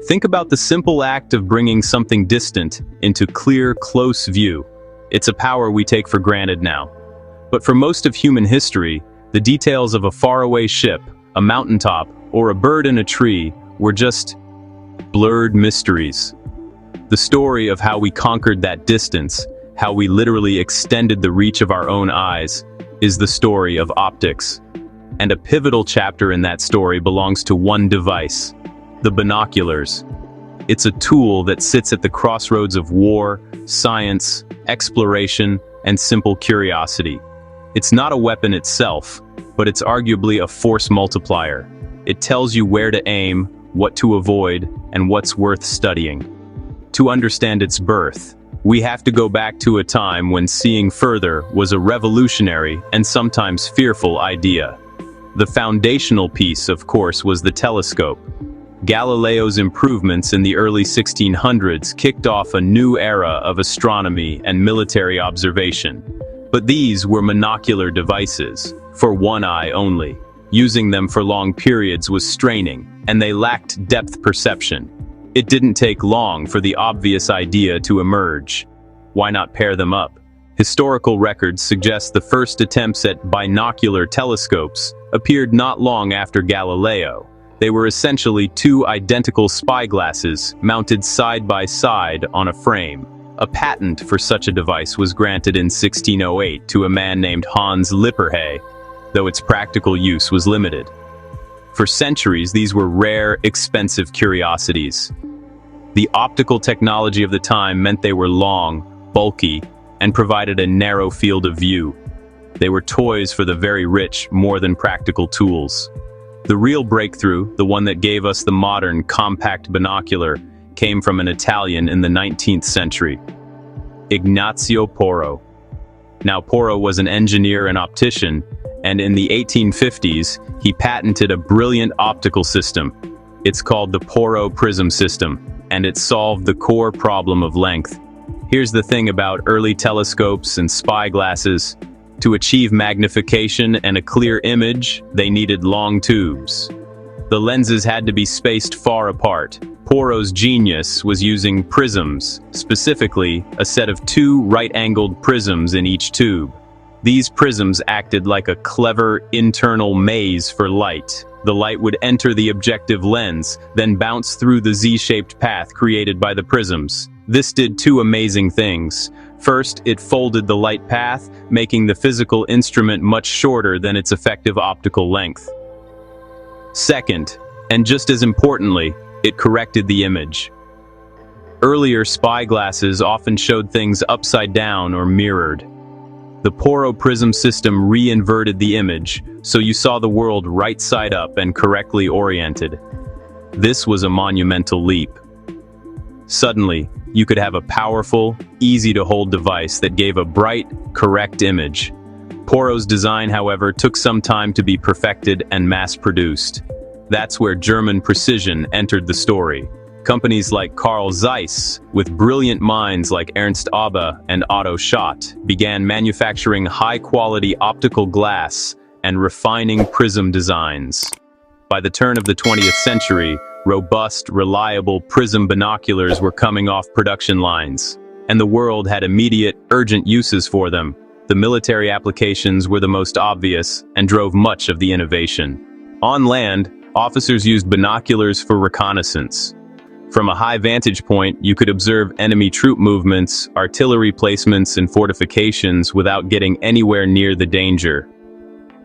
Think about the simple act of bringing something distant into clear, close view. It's a power we take for granted now. But for most of human history, the details of a faraway ship, a mountaintop, or a bird in a tree were just blurred mysteries. The story of how we conquered that distance, how we literally extended the reach of our own eyes, is the story of optics. And a pivotal chapter in that story belongs to one device, the binoculars. It's a tool that sits at the crossroads of war, science, exploration, and simple curiosity. It's not a weapon itself, but it's arguably a force multiplier. It tells you where to aim, what to avoid, and what's worth studying. To understand its birth, we have to go back to a time when seeing further was a revolutionary and sometimes fearful idea. The foundational piece, of course, was the telescope. Galileo's improvements in the early 1600s kicked off a new era of astronomy and military observation. But these were monocular devices, for one eye only. Using them for long periods was straining, and they lacked depth perception. It didn't take long for the obvious idea to emerge. Why not pair them up? Historical records suggest the first attempts at binocular telescopes appeared not long after Galileo. They were essentially two identical spyglasses mounted side by side on a frame. A patent for such a device was granted in 1608 to a man named Hans Lippershey, though its practical use was limited. For centuries, these were rare, expensive curiosities. The optical technology of the time meant they were long, bulky, and provided a narrow field of view. They were toys for the very rich more than practical tools. The real breakthrough, the one that gave us the modern, compact binocular, came from an Italian in the 19th century, Ignazio Porro. Now, Porro was an engineer and optician, and in the 1850s, he patented a brilliant optical system. It's called the Porro prism system, and it solved the core problem of length. Here's the thing about early telescopes and spyglasses. To achieve magnification and a clear image, they needed long tubes. The lenses had to be spaced far apart. Porro's genius was using prisms, specifically a set of two right-angled prisms in each tube. These prisms acted like a clever internal maze for light. The light would enter the objective lens, then bounce through the Z-shaped path created by the prisms. This did two amazing things. First, it folded the light path, making the physical instrument much shorter than its effective optical length. Second, and just as importantly, it corrected the image. Earlier spyglasses often showed things upside down or mirrored. The Porro prism system re-inverted the image, so you saw the world right side up and correctly oriented. This was a monumental leap. Suddenly, you could have a powerful, easy-to-hold device that gave a bright, correct image. Porro's design, however, took some time to be perfected and mass-produced. That's where German precision entered the story. Companies like Carl Zeiss, with brilliant minds like Ernst Abbe and Otto Schott, began manufacturing high-quality optical glass and refining prism designs. By the turn of the 20th century, robust, reliable prism binoculars were coming off production lines, and the world had immediate, urgent uses for them. The military applications were the most obvious and drove much of the innovation. On land, officers used binoculars for reconnaissance. From a high vantage point, you could observe enemy troop movements, artillery placements, and fortifications without getting anywhere near the danger.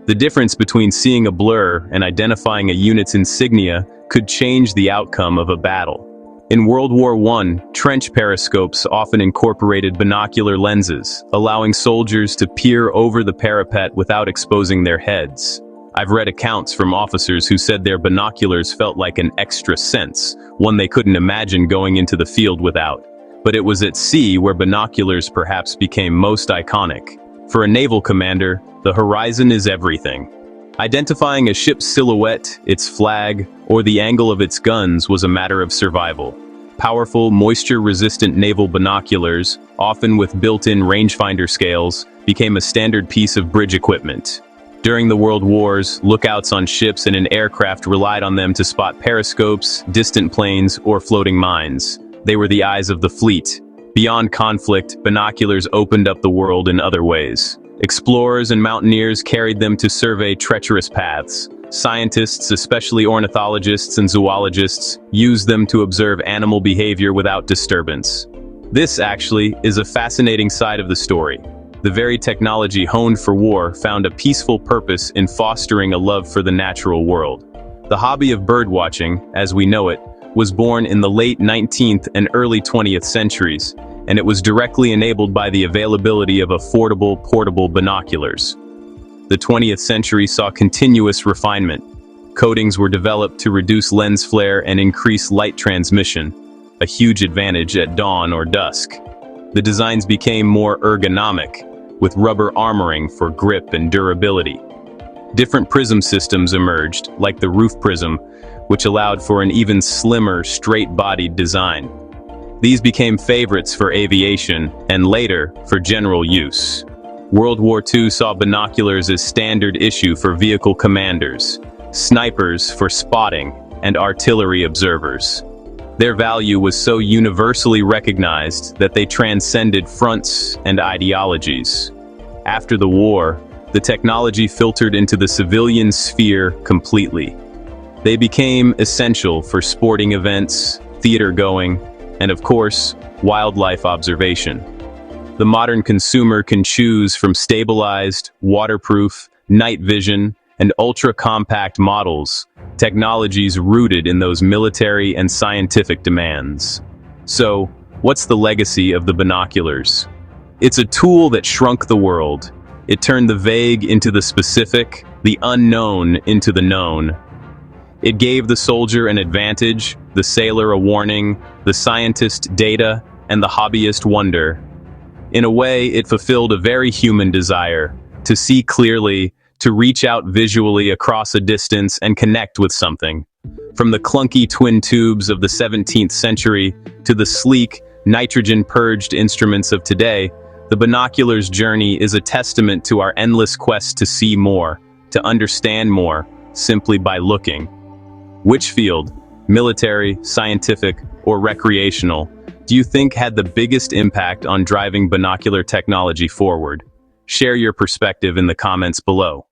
The difference between seeing a blur and identifying a unit's insignia could change the outcome of a battle. In World War I, trench periscopes often incorporated binocular lenses, allowing soldiers to peer over the parapet without exposing their heads. I've read accounts from officers who said their binoculars felt like an extra sense, one they couldn't imagine going into the field without. But it was at sea where binoculars perhaps became most iconic. For a naval commander, the horizon is everything. Identifying a ship's silhouette, its flag, or the angle of its guns was a matter of survival. Powerful, moisture-resistant naval binoculars, often with built-in rangefinder scales, became a standard piece of bridge equipment. During the World Wars, lookouts on ships and in aircraft relied on them to spot periscopes, distant planes, or floating mines. They were the eyes of the fleet. Beyond conflict, binoculars opened up the world in other ways. Explorers and mountaineers carried them to survey treacherous paths. Scientists, especially ornithologists and zoologists, used them to observe animal behavior without disturbance. This, actually, is a fascinating side of the story. The very technology honed for war found a peaceful purpose in fostering a love for the natural world. The hobby of birdwatching, as we know it, was born in the late 19th and early 20th centuries, and it was directly enabled by the availability of affordable, portable binoculars. The 20th century saw continuous refinement. Coatings were developed to reduce lens flare and increase light transmission, a huge advantage at dawn or dusk. The designs became more ergonomic, with rubber armoring for grip and durability. Different prism systems emerged, like the roof prism, which allowed for an even slimmer, straight-bodied design. These became favorites for aviation, and later, for general use. World War II saw binoculars as standard issue for vehicle commanders, snipers for spotting, and artillery observers. Their value was so universally recognized that they transcended fronts and ideologies. After the war, the technology filtered into the civilian sphere completely. They became essential for sporting events, theater going, and of course, wildlife observation. The modern consumer can choose from stabilized, waterproof, night vision, and ultra-compact models, technologies rooted in those military and scientific demands. So, what's the legacy of the binoculars? It's a tool that shrunk the world. It turned the vague into the specific, the unknown into the known. It gave the soldier an advantage, the sailor a warning, the scientist data, and the hobbyist wonder. In a way, it fulfilled a very human desire, to see clearly, to reach out visually across a distance and connect with something. From the clunky twin tubes of the 17th century to the sleek, nitrogen-purged instruments of today, the binoculars journey is a testament to our endless quest to see more, to understand more, simply by looking. Which field, military, scientific, or recreational, do you think had the biggest impact on driving binocular technology forward? Share your perspective in the comments below.